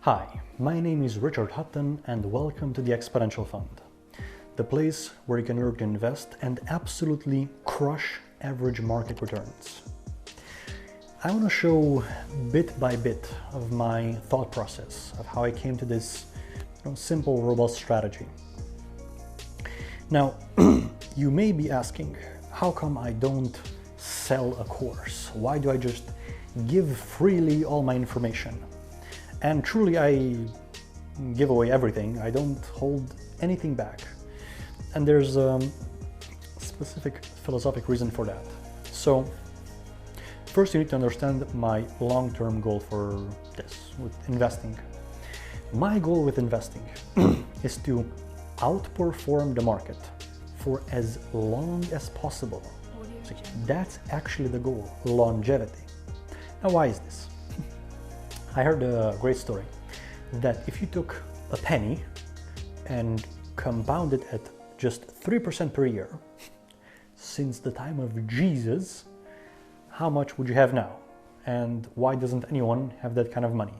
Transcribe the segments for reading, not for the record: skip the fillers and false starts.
Hi, my name is Richard Hutton and welcome to the Exponential Fund, the place where you can learn to invest and absolutely crush average market returns. I want to show bit by bit of my thought process of how I came to this simple, robust strategy. Now, you may be asking, how come I don't sell a course? Why do I just give freely all my information? And truly, I give away everything. I don't hold anything back. And there's a specific philosophic reason for that. So, first you need to understand my long-term goal for this, with investing. My goal with investing is to outperform the market for as long as possible. So that's actually the goal, longevity. Now, why is this? I heard a great story that if you took a penny and compounded at just 3% per year, since the time of Jesus, how much would you have now? And why doesn't anyone have that kind of money?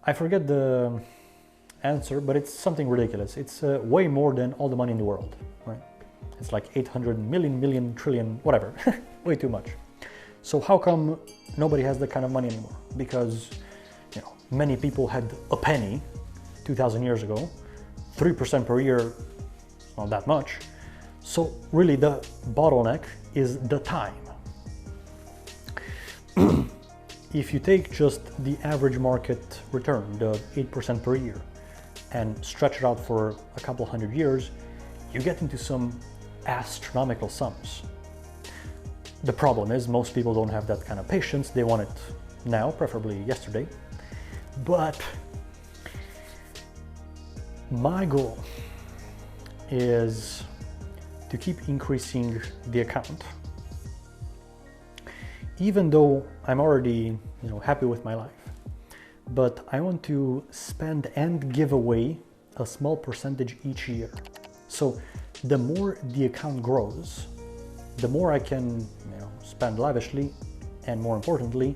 I forget the answer, but it's something ridiculous. It's way more than all the money in the world, right? It's like 800 million, trillion, whatever, way too much. So how come nobody has that kind of money anymore? Because many people had a penny 2,000 years ago. 3% per year is not that much. So really the bottleneck is the time. If you take just the average market return, the 8% per year, and stretch it out for a couple hundred years, you get into some astronomical sums. The problem is most people don't have that kind of patience. They want it now, preferably yesterday. But my goal is to keep increasing the account. Even though I'm already, happy with my life, but I want to spend and give away a small percentage each year. So the more the account grows, the more I can spend lavishly and, more importantly,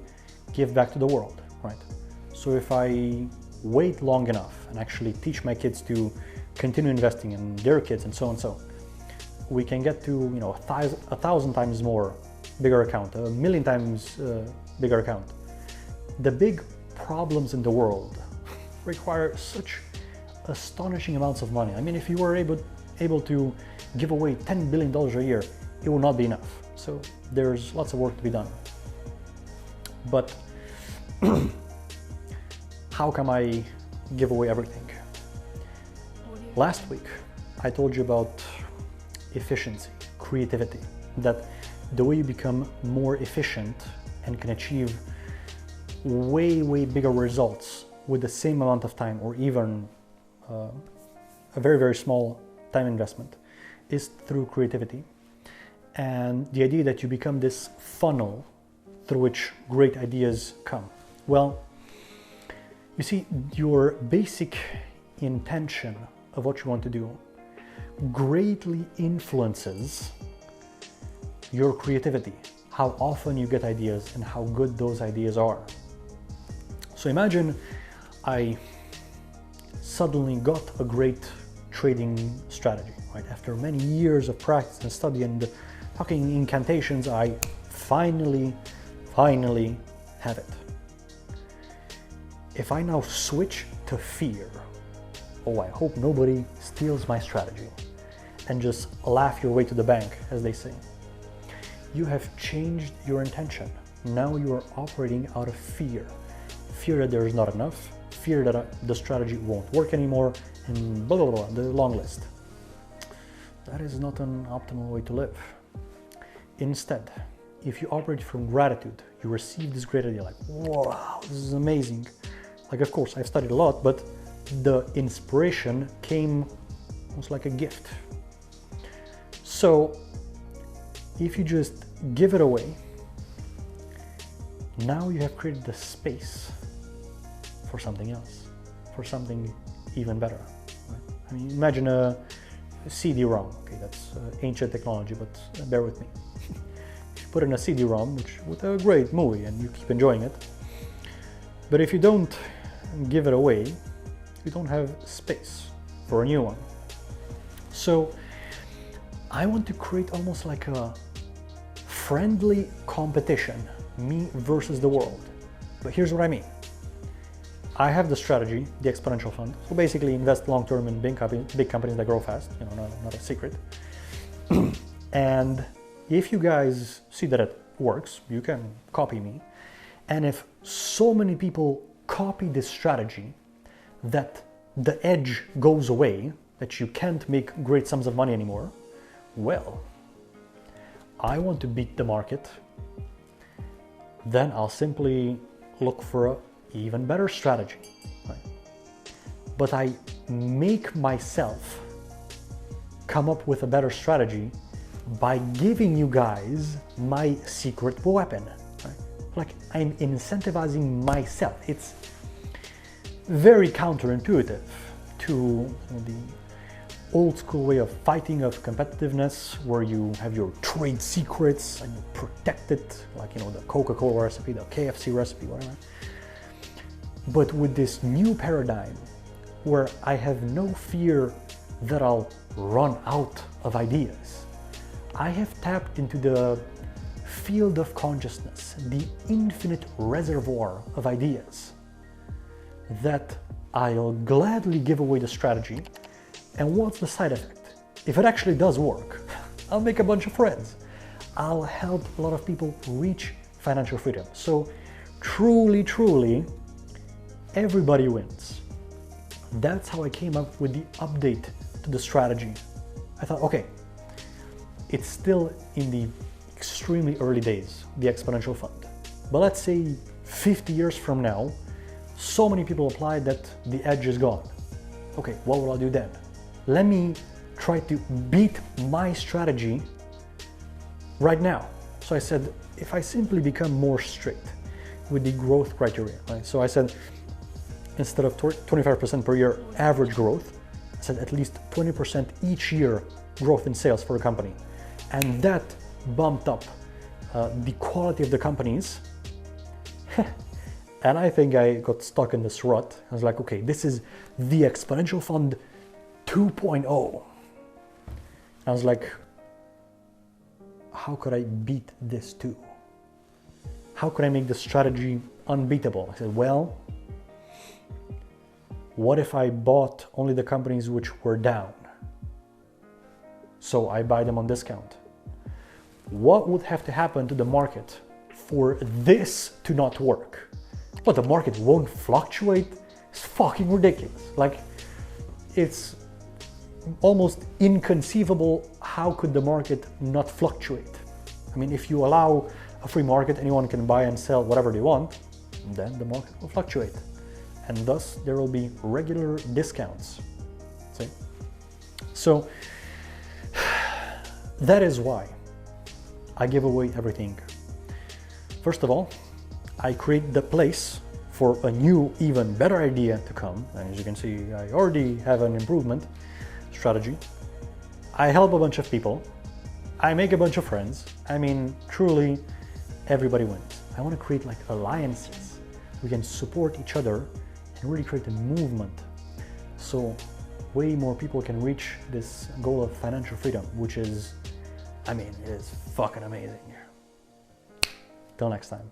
give back to the world, right? So if I wait long enough and actually teach my kids to continue investing in their kids and so on, we can get to 1,000 times more bigger account, 1,000,000 times bigger account. The big problems in the world require such astonishing amounts of money. I mean, if you were able to give away $10 billion a year, it will not be enough. So there's lots of work to be done. But how come I give away everything? Last week, I told you about efficiency, creativity, that the way you become more efficient and can achieve way bigger results with the same amount of time, or even a very small time investment, is through creativity. And the idea that you become this funnel through which great ideas come. Well, you see, your basic intention of what you want to do greatly influences your creativity, how often you get ideas and how good those ideas are. So imagine I suddenly got a great trading strategy, right? After many years of practice and study and talking incantations, I finally have it. If I now switch to fear, I hope nobody steals my strategy, and just laugh your way to the bank, as they say, you have changed your intention. Now you are operating out of fear. Fear that there is not enough, fear that the strategy won't work anymore, and blah, blah, blah, the long list. That is not an optimal way to live. Instead, if you operate from gratitude, you receive this great idea, like, wow, this is amazing. Like, of course, I've studied a lot, but the inspiration came almost like a gift. So, if you just give it away, now you have created the space for something else, for something even better. Right? I mean, imagine a CD-ROM. Okay, that's ancient technology, but bear with me. You put in a CD-ROM, which with a great movie, and you keep enjoying it. But if you don't give it away, you don't have space for a new one. So I want to create almost like a friendly competition, me versus the world. But here's what I mean. I have the strategy, the exponential fund. So basically invest long-term in big companies that grow fast, not a secret. And if you guys see that it works, you can copy me. And if so many people copy this strategy that the edge goes away, that you can't make great sums of money anymore, well, I want to beat the market. Then I'll simply look for an even better strategy. Right? But I make myself come up with a better strategy by giving you guys my secret weapon. Right? Like I'm incentivizing myself. It's very counterintuitive to the old school way of fighting, of competitiveness, where you have your trade secrets and you protect it, like the Coca-Cola recipe, the KFC recipe, whatever. But with this new paradigm, where I have no fear that I'll run out of ideas, I have tapped into the field of consciousness, the infinite reservoir of ideas, that I'll gladly give away the strategy. And what's the side effect? If it actually does work, I'll make a bunch of friends. I'll help a lot of people reach financial freedom. So truly, truly, everybody wins. That's how I came up with the update to the strategy. I thought, okay, it's still in the extremely early days, the exponential fund. But let's say 50 years from now, so many people apply that the edge is gone. Okay, what will I do then? Let me try to beat my strategy right now. So I said, if I simply become more strict with the growth criteria, right? So I said, instead of 25% per year average growth, I said at least 20% each year growth in sales for a company. And that bumped up the quality of the companies. And I think I got stuck in this rut. I was like, okay, this is the exponential fund 2.0. I was like, how could I beat this too? How could I make the strategy unbeatable? I said, well, what if I bought only the companies which were down? So I buy them on discount. What would have to happen to the market for this to not work? But the market won't fluctuate? It's fucking ridiculous. Like, it's almost inconceivable. How could the market not fluctuate? I mean, if you allow a free market, anyone can buy and sell whatever they want, then the market will fluctuate. And thus there will be regular discounts. See? So that is why I give away everything. First of all, I create the place for a new, even better idea to come. And as you can see, I already have an improvement strategy. I help a bunch of people. I make a bunch of friends. I mean, truly, everybody wins. I want to create like alliances. We can support each other and really create a movement. So way more people can reach this goal of financial freedom, which is, I mean, it is fucking amazing. Till next time.